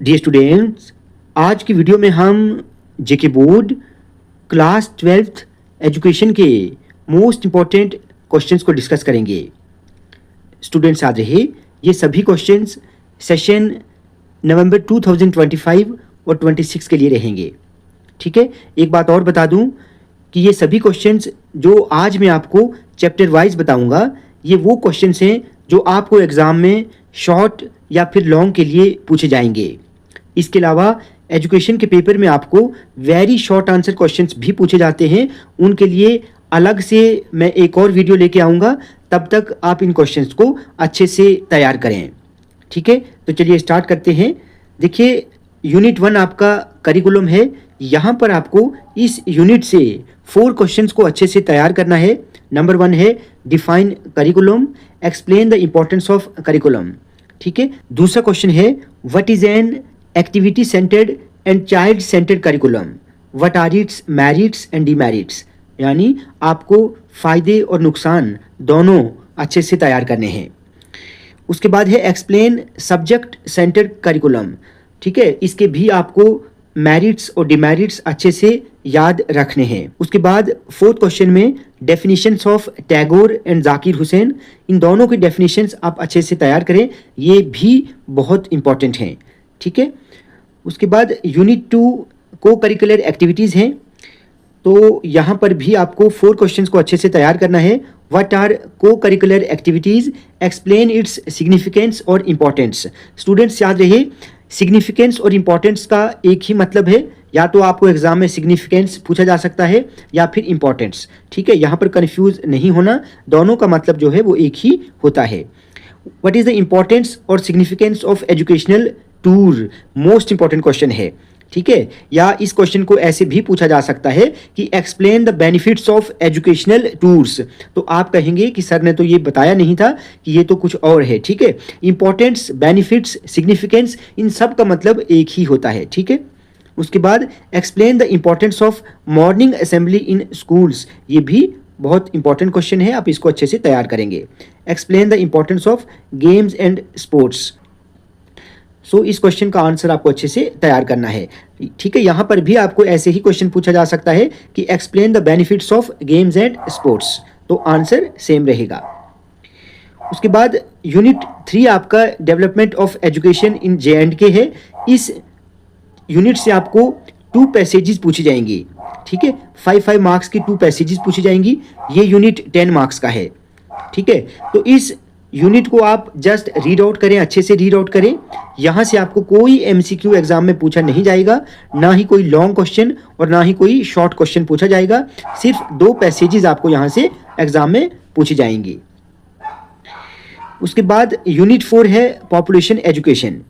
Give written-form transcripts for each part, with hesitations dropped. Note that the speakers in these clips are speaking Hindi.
डियर स्टूडेंट्स, आज की वीडियो में हम जेके बोर्ड क्लास 12th एजुकेशन के मोस्ट इम्पॉर्टेंट क्वेश्चंस को डिस्कस करेंगे। स्टूडेंट्स याद रहे, ये सभी क्वेश्चंस सेशन नवंबर 2025 और 26 के लिए रहेंगे। ठीक है, एक बात और बता दूं कि ये सभी क्वेश्चंस जो आज मैं आपको चैप्टर वाइज बताऊंगा, ये वो क्वेश्चंस हैं जो आपको एग्ज़ाम में शॉर्ट या फिर लॉन्ग के लिए पूछे जाएंगे। इसके अलावा एजुकेशन के पेपर में आपको वेरी शॉर्ट आंसर क्वेश्चंस भी पूछे जाते हैं, उनके लिए अलग से मैं एक और वीडियो लेके आऊँगा। तब तक आप इन क्वेश्चंस को अच्छे से तैयार करें। ठीक है, तो चलिए स्टार्ट करते हैं। देखिए, यूनिट 1 आपका करिकुलम है। यहाँ पर आपको इस यूनिट से 4 क्वेश्चंस को अच्छे से तैयार करना है। नंबर 1 है define curriculum, explain the importance of curriculum. ठीक है, दूसरा क्वेश्चन है what is an activity centred and child centred curriculum, what are its merits and demerits. यानी आपको फ़ायदे और नुकसान दोनों अच्छे से तैयार करने हैं। उसके बाद है एक्सप्लेन सब्जेक्ट सेंटर्ड करिकुलम। ठीक है, इसके भी आपको मेरिट्स और डिमेरिट्स अच्छे से याद रखने हैं। उसके बाद 4th क्वेश्चन में definitions of Tagore and Zakir Hussain, इन दोनों की डेफिनेशंस आप अच्छे से तैयार करें, ये भी बहुत इंपॉर्टेंट हैं। ठीक है, उसके बाद यूनिट 2 को करिकुलर एक्टिविटीज़ हैं, तो यहाँ पर भी आपको 4 क्वेश्चंस को अच्छे से तैयार करना है। व्हाट आर को curricular activities, explain its significance और इम्पॉर्टेंस। स्टूडेंट्स याद रहे, सिग्निफिकेंस और इम्पॉर्टेंस का एक ही मतलब है, या तो आपको एग्जाम में सिग्निफिकेंस पूछा जा सकता है या फिर इम्पॉर्टेंस। ठीक है, यहाँ पर कन्फ्यूज नहीं होना, दोनों का मतलब जो है वो एक ही होता है। व्हाट इज़ द इम्पॉर्टेंस और significance of educational tour, most important question है। ठीक है, या इस क्वेश्चन को ऐसे भी पूछा जा सकता है कि explain the benefits of educational tours. तो आप कहेंगे कि सर ने तो ये बताया नहीं था, कि ये तो कुछ और है। ठीक है, इंपॉर्टेंस, बेनिफिट्स, सिग्निफिकेंस, इन सब का मतलब एक ही होता है। ठीक है, उसके बाद explain the importance of morning assembly in schools, ये भी बहुत इंपॉर्टेंट क्वेश्चन है, आप इसको अच्छे से तैयार करेंगे। Explain the importance of games and sports. So इस क्वेश्चन का आंसर आपको अच्छे से तैयार करना है। ठीक है, यहाँ पर भी आपको ऐसे ही क्वेश्चन पूछा जा सकता है कि explain the benefits of games and sports, तो आंसर सेम रहेगा। उसके बाद यूनिट 3 आपका development of education in J&K है। इस यूनिट से आपको 2 पैसेजेस पूछी जाएंगी। ठीक है, 5 मार्क्स की 2 पैसेजेस पूछी जाएंगी। ये यूनिट 10 मार्क्स का है। ठीक है, तो इस यूनिट को आप जस्ट रीड आउट करें, अच्छे से रीड आउट करें। यहाँ से आपको कोई MCQ एग्जाम में पूछा नहीं जाएगा, ना ही कोई लॉन्ग क्वेश्चन और ना ही कोई शॉर्ट क्वेश्चन पूछा जाएगा। सिर्फ 2 पैसेजेस आपको यहाँ से एग्जाम में पूछी जाएंगी। उसके बाद यूनिट 4 है पॉपुलेशन एजुकेशन।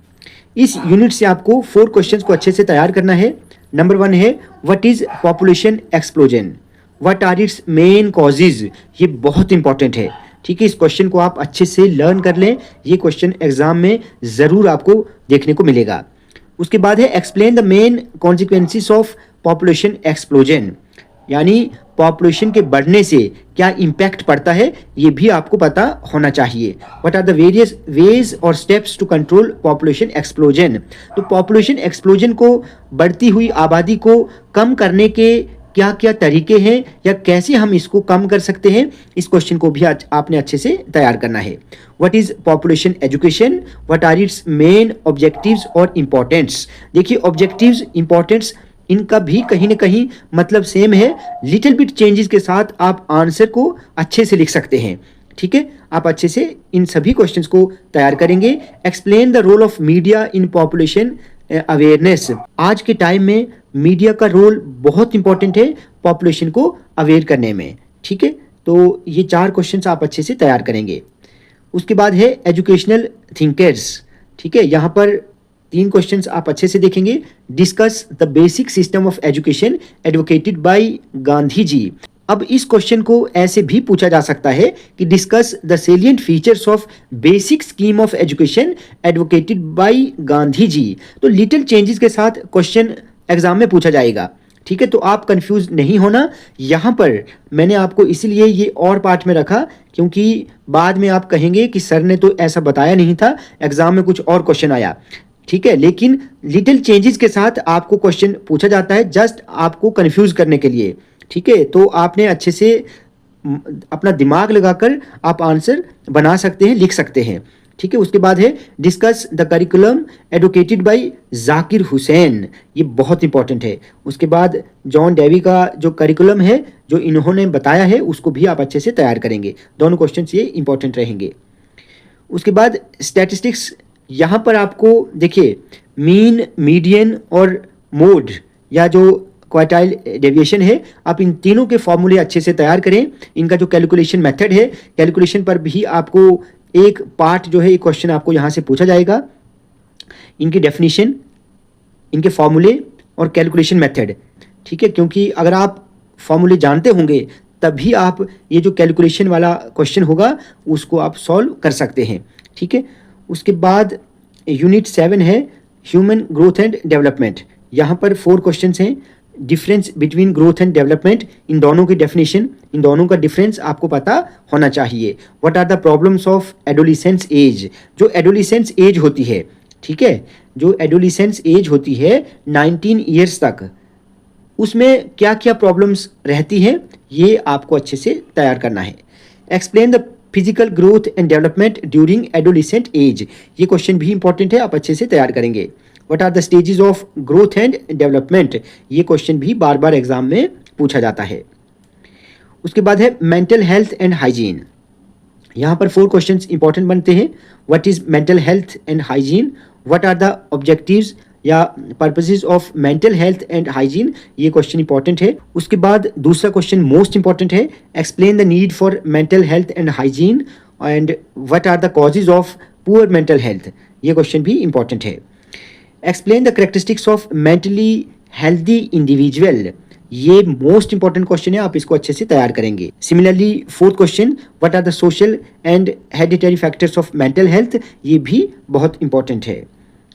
इस यूनिट से आपको 4 क्वेश्चंस को अच्छे से तैयार करना है। नंबर 1 है what is population explosion, what are its main causes. ये बहुत इंपॉर्टेंट है। ठीक है, इस क्वेश्चन को आप अच्छे से लर्न कर लें, ये क्वेश्चन एग्जाम में ज़रूर आपको देखने को मिलेगा। उसके बाद है explain the main consequences of population explosion, यानी पॉपुलेशन के बढ़ने से क्या इम्पैक्ट पड़ता है, ये भी आपको पता होना चाहिए। What are the various ways और steps to control population explosion. तो पॉपुलेशन एक्सप्लोजन को, बढ़ती हुई आबादी को कम करने के क्या क्या तरीके हैं, या कैसे हम इसको कम कर सकते हैं, इस क्वेश्चन को भी आपने अच्छे से तैयार करना है। What is population education, what are its main objectives और इम्पोर्टेंस। देखिए, ऑब्जेक्टिव्स, इम्पोर्टेंस, इनका भी कहीं ना कहीं मतलब सेम है। लिटिल बिट चेंजेस के साथ आप आंसर को अच्छे से लिख सकते हैं। ठीक है, आप अच्छे से इन सभी क्वेश्चंस को तैयार करेंगे। Explain the role of media in population awareness. आज के टाइम में मीडिया का रोल बहुत इंपॉर्टेंट है पॉपुलेशन को अवेयर करने में। ठीक है, तो ये 4 क्वेश्चंस आप अच्छे से तैयार करेंगे। उसके बाद है एजुकेशनल थिंकर्स। ठीक है, यहाँ पर 3 क्वेश्चंस आप अच्छे से देखेंगे। Discuss the basic system of education advocated by Gandhi ji. अब इस क्वेश्चन को ऐसे भी पूछा जा सकता है कि discuss the salient features of basic scheme of education advocated by Gandhi ji. तो लिटिल चेंजेस के साथ क्वेश्चन एग्जाम में पूछा जाएगा। ठीक है, तो आप कंफ्यूज नहीं होना। यहाँ पर मैंने आपको इसीलिए ये और पार्ट में रखा, क्योंकि बाद में आप कहेंगे कि सर ने तो ऐसा बताया नहीं था, एग्जाम में कुछ और क्वेश्चन आया। ठीक है, लेकिन लिटिल चेंजेस के साथ आपको क्वेश्चन पूछा जाता है जस्ट आपको कंफ्यूज करने के लिए। ठीक है, तो आपने अच्छे से अपना दिमाग लगाकर आप आंसर बना सकते हैं, लिख सकते हैं। ठीक है, उसके बाद है discuss the curriculum advocated by Zakir Hussain, ये बहुत इंपॉर्टेंट है। उसके बाद जॉन डेवी का जो करिकुलम है जो इन्होंने बताया है उसको भी आप अच्छे से तैयार करेंगे। दोनों क्वेश्चन ये इंपॉर्टेंट रहेंगे। उसके बाद स्टैटिस्टिक्स, यहाँ पर आपको देखिए मीन, मीडियन और मोड या जो क्वार्टाइल डेविएशन है, आप इन तीनों के फॉर्मूले अच्छे से तैयार करें। इनका जो कैलकुलेशन मेथड है, कैलकुलेशन पर भी आपको एक पार्ट जो है एक क्वेश्चन आपको यहाँ से पूछा जाएगा। इनकी डेफिनेशन, इनके फॉर्मूले और कैलकुलेशन मेथड। ठीक है, क्योंकि अगर आप फॉर्मूले जानते होंगे तभी आप ये जो कैलकुलेशन वाला क्वेश्चन होगा उसको आप सॉल्व कर सकते हैं। ठीक है, उसके बाद यूनिट 7 है ह्यूमन ग्रोथ एंड डेवलपमेंट। यहाँ पर 4 क्वेश्चंस हैं। Difference between growth and development, इन दोनों की डेफिनेशन, इन दोनों का डिफरेंस आपको पता होना चाहिए। What are the problems of adolescence age, जो एडोलिसेंस एज होती है, ठीक है, जो एडोलिसेंस एज होती है 19 ईयर्स तक, उसमें क्या क्या प्रॉब्लम्स रहती हैं ये आपको अच्छे से तैयार करना है। Explain the physical growth and development during adolescent age, ये क्वेश्चन भी इंपॉर्टेंट है, आप अच्छे से तैयार करेंगे। What are the stages of growth and development, ये क्वेश्चन भी बार बार एग्जाम में पूछा जाता है। उसके बाद है मेंटल हेल्थ एंड हाइजीन, यहाँ पर 4 क्वेश्चंस इंपॉर्टेंट बनते हैं। What is mental health and hygiene, what are the objectives या purposes of mental health and hygiene, ये क्वेश्चन इंपॉर्टेंट है। उसके बाद दूसरा क्वेश्चन मोस्ट इंपॉर्टेंट है, explain the need for mental health and hygiene and what are the causes of poor mental health, ये क्वेश्चन भी इंपॉर्टेंट है। Explain the characteristics of mentally healthy individual, ये मोस्ट इंपॉर्टेंट क्वेश्चन है, आप इसको अच्छे से तैयार करेंगे। Similarly 4th question, what are the social and hereditary factors of mental health, ये भी बहुत इंपॉर्टेंट है।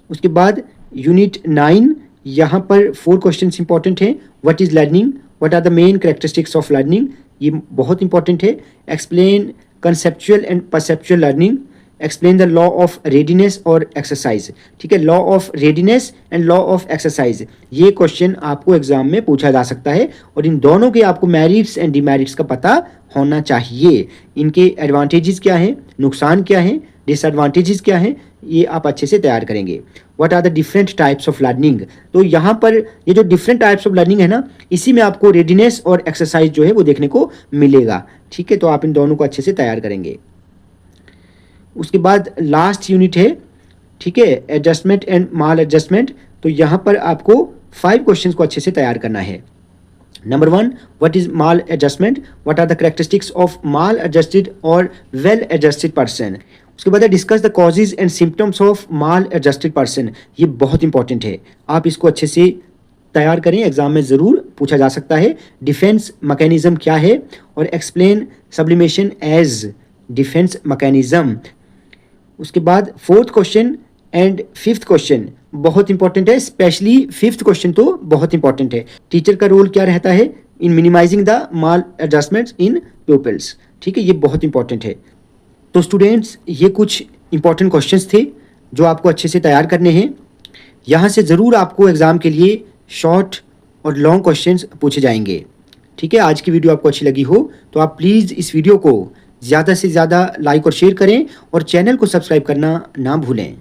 उसके बाद यूनिट 9, यहाँ पर 4 क्वेश्चंस इंपॉर्टेंट हैं। What is learning, what are the main characteristics of learning, ये बहुत इंपॉर्टेंट है। Explain conceptual and perceptual learning, explain the law of readiness और एक्सरसाइज। ठीक है, law of readiness and law of exercise, ये क्वेश्चन आपको एग्जाम में पूछा जा सकता है और इन दोनों के आपको मेरिट्स एंड डिमेरिट्स का पता होना चाहिए। इनके एडवांटेजेस क्या हैं, नुकसान क्या हैं, डिसएडवांटेजेस क्या हैं, ये आप अच्छे से तैयार करेंगे। What are the different types of learning, तो यहाँ पर ये जो डिफरेंट टाइप्स ऑफ लर्निंग है ना, इसी में आपको रेडीनेस और एक्सरसाइज जो है वो देखने को मिलेगा। ठीक है, तो आप इन दोनों को अच्छे से तैयार करेंगे। उसके बाद लास्ट यूनिट है, ठीक है, एडजस्टमेंट एंड माल एडजस्टमेंट, तो यहाँ पर आपको 5 क्वेश्चंस को अच्छे से तैयार करना है। Number 1, what is maladjustment, what are the characteristics of maladjusted और वेल एडजस्टेड पर्सन। उसके बाद discuss the causes and symptoms of maladjusted person, ये बहुत इंपॉर्टेंट है, आप इसको अच्छे से तैयार करें, एग्जाम में ज़रूर पूछा जा सकता है। डिफेंस मैकेनिज्म क्या है और explain sublimation as defence mechanism. उसके बाद 4th question and 5th question बहुत इंपॉर्टेंट है, स्पेशली 5th क्वेश्चन तो बहुत इंपॉर्टेंट है। टीचर का रोल क्या रहता है in minimising the maladjustments in pupils, ठीक है, ये बहुत इंपॉर्टेंट है। तो स्टूडेंट्स, ये कुछ इंपॉर्टेंट क्वेश्चंस थे जो आपको अच्छे से तैयार करने हैं। यहाँ से ज़रूर आपको एग्ज़ाम के लिए शॉर्ट और लॉन्ग क्वेश्चंस पूछे जाएंगे। ठीक है, आज की वीडियो आपको अच्छी लगी हो तो आप प्लीज़ इस वीडियो को ज़्यादा से ज़्यादा लाइक और शेयर करें और चैनल को सब्सक्राइब करना ना भूलें।